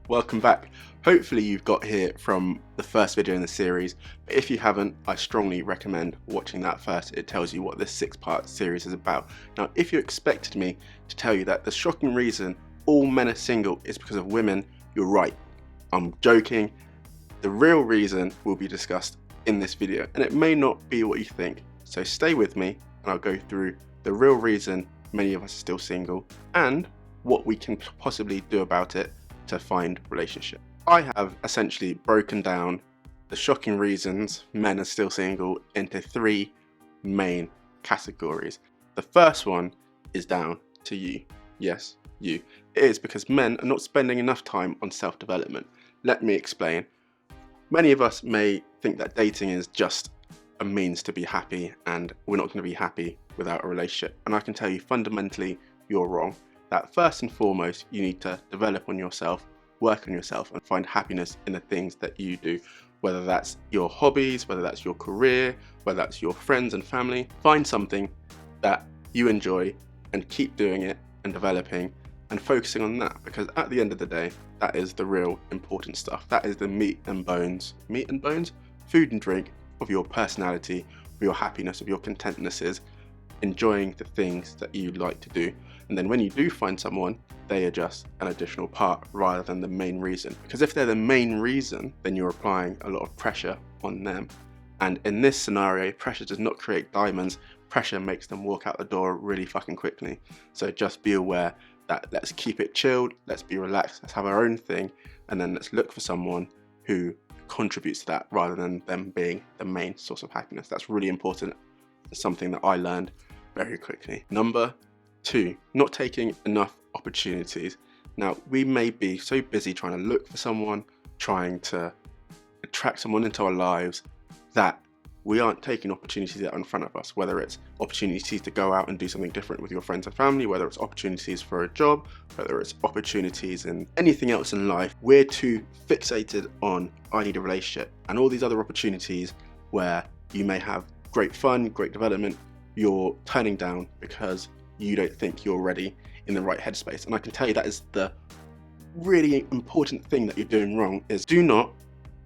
Welcome back. Hopefully you've got here from the first video in the series, but if you haven't, I strongly recommend watching that first. It tells you what this 6-part series is about. Now, if you expected me to tell you that the shocking reason all men are single is because of women, you're right. I'm joking. The real reason will be discussed in this video, and it may not be what you think. So stay with me and I'll go through the real reason many of us are still single and what we can possibly do about it to find relationship. I have essentially broken down the shocking reasons men are still single into 3 main categories. The first one is down to you. Yes, you. It is because men are not spending enough time on self-development. Let me explain. Many of us may think that dating is just a means to be happy and we're not going to be happy without a relationship. And I can tell you fundamentally you're wrong. That first and foremost, you need to develop on yourself, work on yourself, and find happiness in the things that you do. Whether that's your hobbies, whether that's your career, whether that's your friends and family. Find something that you enjoy and keep doing it and developing and focusing on that, because at the end of the day, that is the real important stuff. That is the meat and bones, food and drink of your personality, of your happiness, of your contentnesses, enjoying the things that you like to do. And then when you do find someone, they are just an additional part rather than the main reason. Because if they're the main reason, then you're applying a lot of pressure on them. And in this scenario, pressure does not create diamonds. Pressure makes them walk out the door really fucking quickly. So just be aware that let's keep it chilled, let's be relaxed, let's have our own thing, and then let's look for someone who contributes to that rather than them being the main source of happiness. That's really important. It's something that I learned very quickly. Number 2, not taking enough opportunities. Now, we may be so busy trying to look for someone, trying to attract someone into our lives, that we aren't taking opportunities that are in front of us, whether it's opportunities to go out and do something different with your friends and family, whether it's opportunities for a job, whether it's opportunities in anything else in life. We're too fixated on, I need a relationship, and all these other opportunities where you may have great fun, great development, you're turning down because you don't think you're ready in the right headspace. And I can tell you that is the really important thing that you're doing wrong, is do not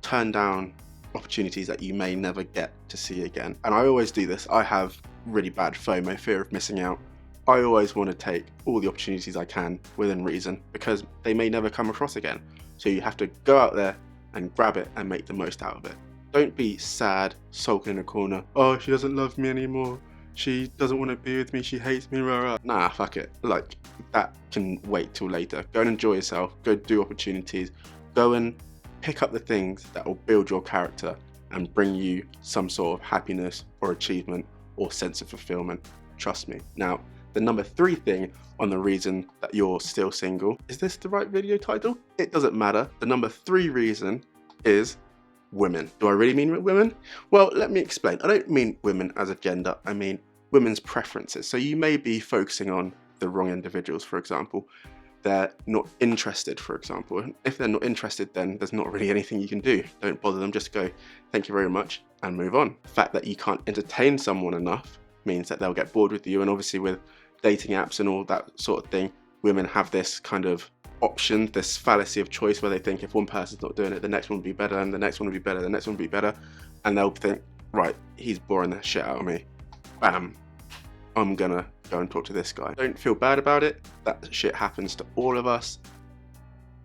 turn down opportunities that you may never get to see again. And I always do this. I have really bad FOMO, fear of missing out. I always want to take all the opportunities I can within reason, because they may never come across again. So you have to go out there and grab it and make the most out of it. Don't be sad, sulking in a corner. Oh, she doesn't love me anymore. She doesn't want to be with me. She hates me. Rah, rah. Nah, fuck it. Like, that can wait till later. Go and enjoy yourself. Go do opportunities. Go and pick up the things that will build your character and bring you some sort of happiness or achievement or sense of fulfillment. Trust me. Now, the number 3 thing on the reason that you're still single, is this the right video title? It doesn't matter. The number 3 reason is women. Do I really mean women? Well, let me explain. I don't mean women as a gender. I mean women's preferences. So you may be focusing on the wrong individuals, for example. They're not interested, for example. If they're not interested, then there's not really anything you can do. Don't bother them, just go, thank you very much, and move on. The fact that you can't entertain someone enough means that they'll get bored with you. And obviously with dating apps and all that sort of thing, women have this kind of option, this fallacy of choice, where they think if one person's not doing it, the next one will be better, and the next one will be better, the next one will be better. And they'll think, right, he's boring the shit out of me. Bam. I'm gonna go and talk to this guy. Don't feel bad about it. That shit happens to all of us.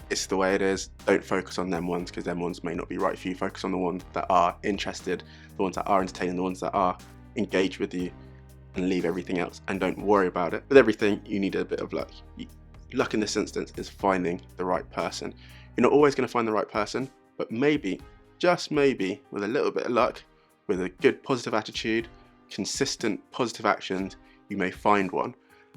It's the way it is. Don't focus on them ones, because them ones may not be right for you. Focus on the ones that are interested, the ones that are entertaining, the ones that are engaged with you, and leave everything else and don't worry about it. With everything, you need a bit of luck. Luck in this instance is finding the right person. You're not always going to find the right person, but maybe, just maybe, with a little bit of luck, with a good positive attitude, consistent positive actions, you may find one.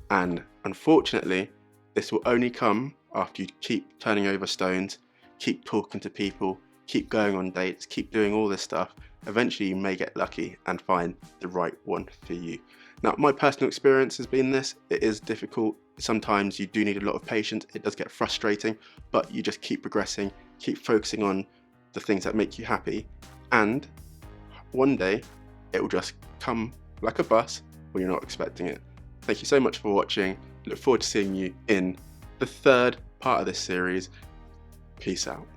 And unfortunately, this will only come after you keep turning over stones, keep talking to people, keep going on dates, keep doing all this stuff. Eventually you may get lucky and find the right one for you. Now, my personal experience has been this. It is difficult. Sometimes you do need a lot of patience. It does get frustrating, but you just keep progressing, keep focusing on the things that make you happy, and one day it will just come like a bus when you're not expecting it. Thank you so much for watching. Look forward to seeing you in the 3rd part of this series. Peace out.